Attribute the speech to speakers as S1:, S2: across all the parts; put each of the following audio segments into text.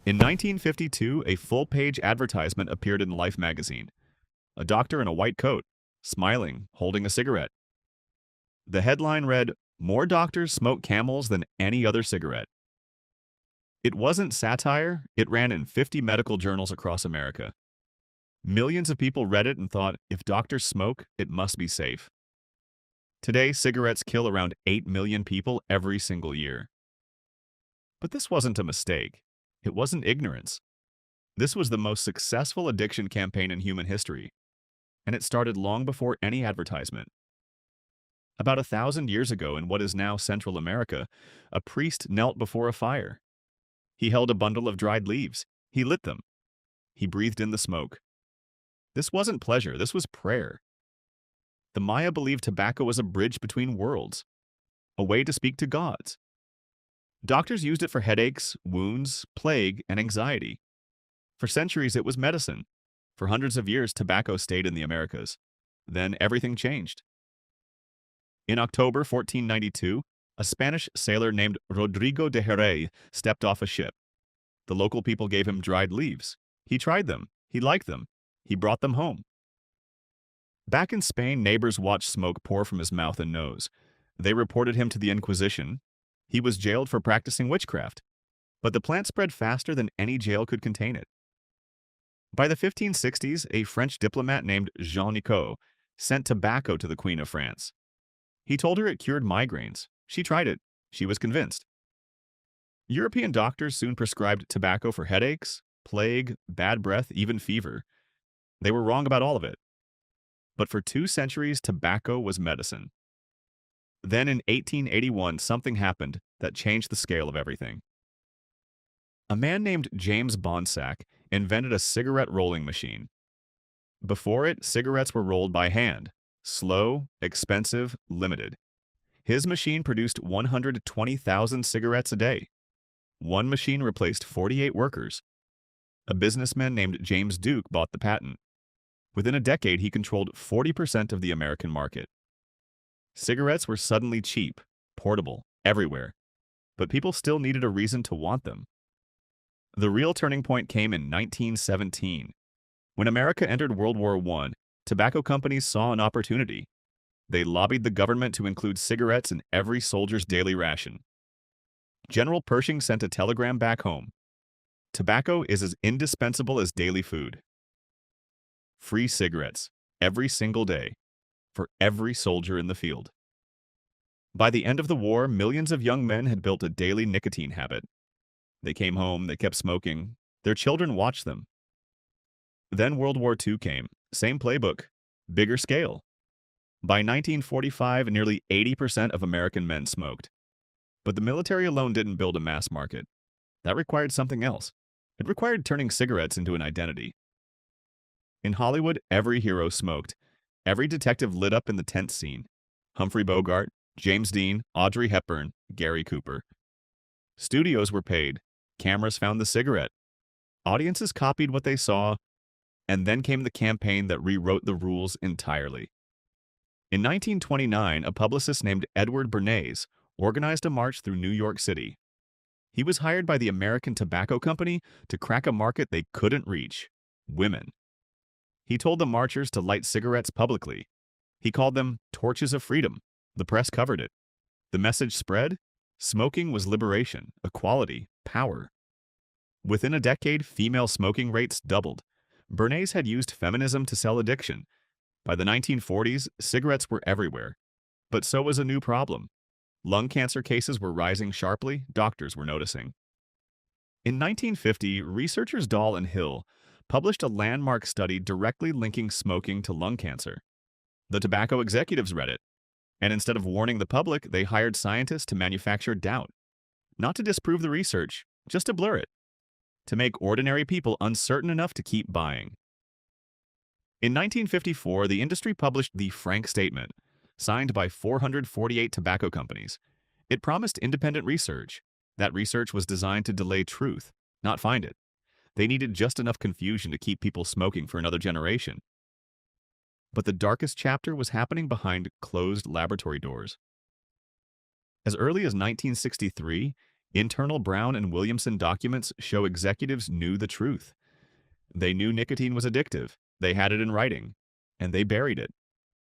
S1: In 1952, a full-page advertisement appeared in Life magazine. A doctor in a white coat, smiling, holding a cigarette. The headline read, "More doctors smoke Camels than any other cigarette." It wasn't satire, it ran in 50 medical journals across America. Millions of people read it and thought, if doctors smoke, it must be safe. Today, cigarettes kill around 8 million people every single year. But this wasn't a mistake. It wasn't ignorance. This was the most successful addiction campaign in human history, and it started long before any advertisement. About 1,000 years ago in what is now Central America, a priest knelt before a fire. He held a bundle of dried leaves. He lit them. He breathed in the smoke. This wasn't pleasure, this was prayer. The Maya believed tobacco was a bridge between worlds, a way to speak to gods. Doctors used it for headaches, wounds, plague, and anxiety. For centuries, it was medicine. For hundreds of years, tobacco stayed in the Americas. Then everything changed. In October 1492, a Spanish sailor named Rodrigo de Jerez stepped off a ship. The local people gave him dried leaves. He tried them. He liked them. He brought them home. Back in Spain, neighbors watched smoke pour from his mouth and nose. They reported him to the Inquisition. He was jailed for practicing witchcraft. But the plant spread faster than any jail could contain it. By the 1560s, a French diplomat named Jean Nicot sent tobacco to the Queen of France. He told her it cured migraines. She tried it. She was convinced. European doctors soon prescribed tobacco for headaches, plague, bad breath, even fever. They were wrong about all of it. But for 2 centuries, tobacco was medicine. Then in 1881, something happened that changed the scale of everything. A man named James Bonsack invented a cigarette rolling machine. Before it, cigarettes were rolled by hand. Slow, expensive, limited. His machine produced 120,000 cigarettes a day. One machine replaced 48 workers. A businessman named James Duke bought the patent. Within a decade, he controlled 40% of the American market. Cigarettes were suddenly cheap, portable, everywhere. But people still needed a reason to want them. The real turning point came in 1917. When America entered World War I, tobacco companies saw an opportunity. They lobbied the government to include cigarettes in every soldier's daily ration. General Pershing sent a telegram back home. Tobacco is as indispensable as daily food. Free cigarettes, every single day, for every soldier in the field. By the end of the war, millions of young men had built a daily nicotine habit. They came home, they kept smoking. Their children watched them. Then World War II came. Same playbook, bigger scale. By 1945, nearly 80% of American men smoked. But the military alone didn't build a mass market. That required something else. It required turning cigarettes into an identity. In Hollywood, every hero smoked. Every detective lit up in the tent scene. Humphrey Bogart, James Dean, Audrey Hepburn, Gary Cooper. Studios were paid. Cameras found the cigarette. Audiences copied what they saw. And then came the campaign that rewrote the rules entirely. In 1929, a publicist named Edward Bernays organized a march through New York City. He was hired by the American Tobacco Company to crack a market they couldn't reach: women. He told the marchers to light cigarettes publicly. He called them torches of freedom. The press covered it. The message spread. Smoking was liberation, equality, power. Within a decade, female smoking rates doubled. Bernays had used feminism to sell addiction. By the 1940s, cigarettes were everywhere. But so was a new problem. Lung cancer cases were rising sharply. Doctors were noticing. In 1950, researchers Dahl and Hill published a landmark study directly linking smoking to lung cancer. The tobacco executives read it, and instead of warning the public, they hired scientists to manufacture doubt. Not to disprove the research, just to blur it. To make ordinary people uncertain enough to keep buying. In 1954, the industry published the Frank Statement, signed by 448 tobacco companies. It promised independent research. That research was designed to delay truth, not find it. They needed just enough confusion to keep people smoking for another generation. But the darkest chapter was happening behind closed laboratory doors. As early as 1963, Internal Brown and Williamson documents show executives knew the truth. They knew nicotine was addictive, they had it in writing, and they buried it.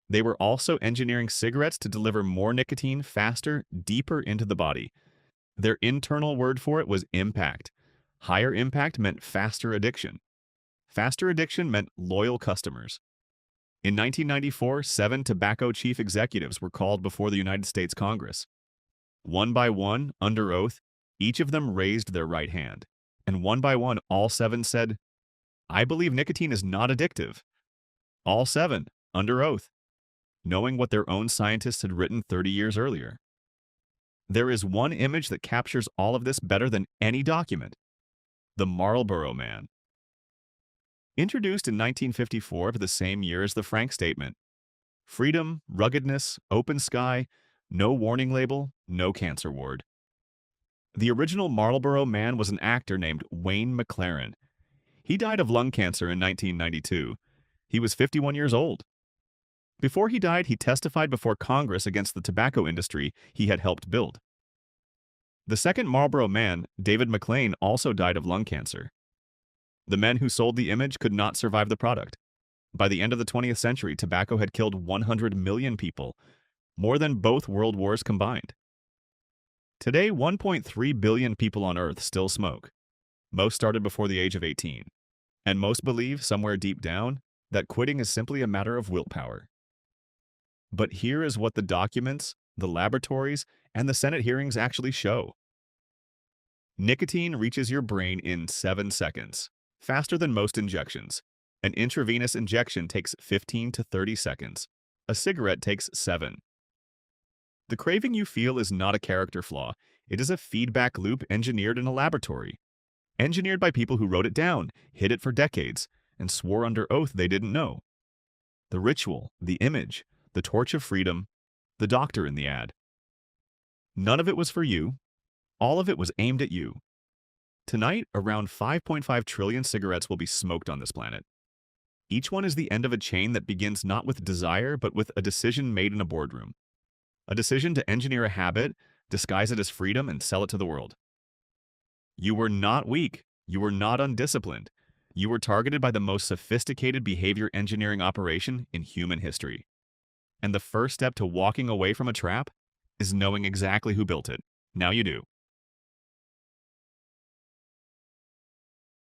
S1: They were also engineering cigarettes to deliver more nicotine faster, deeper into the body. Their internal word for it was impact. Higher impact meant faster addiction. Faster addiction meant loyal customers. In 1994, 7 tobacco chief executives were called before the United States Congress. One by one, under oath, each of them raised their right hand. And one by one, all 7 said, "I believe nicotine is not addictive." All 7, under oath, knowing what their own scientists had written 30 years earlier. There is one image that captures all of this better than any document: the Marlboro Man. Introduced in 1954, the same year as the Frank Statement. Freedom, ruggedness, open sky, no warning label, no cancer ward. The original Marlboro Man was an actor named Wayne McLaren. He died of lung cancer in 1992. He was 51 years old. Before he died, he testified before Congress against the tobacco industry he had helped build. The second Marlboro Man, David McLean, also died of lung cancer. The men who sold the image could not survive the product. By the end of the 20th century, tobacco had killed 100 million people, more than both world wars combined. Today, 1.3 billion people on Earth still smoke. Most started before the age of 18. And most believe, somewhere deep down, that quitting is simply a matter of willpower. But here is what the documents, the laboratories, and the Senate hearings actually show. Nicotine reaches your brain in 7 seconds, faster than most injections. An intravenous injection takes 15 to 30 seconds. A cigarette takes 7. The craving you feel is not a character flaw. It is a feedback loop engineered in a laboratory. Engineered by people who wrote it down, hid it for decades, and swore under oath they didn't know. The ritual, the image, the torch of freedom, the doctor in the ad. None of it was for you. All of it was aimed at you. Tonight, around 5.5 trillion cigarettes will be smoked on this planet. Each one is the end of a chain that begins not with desire, but with a decision made in a boardroom. A decision to engineer a habit, disguise it as freedom, and sell it to the world. You were not weak. You were not undisciplined. You were targeted by the most sophisticated behavior engineering operation in human history. And the first step to walking away from a trap is knowing exactly who built it. Now you do.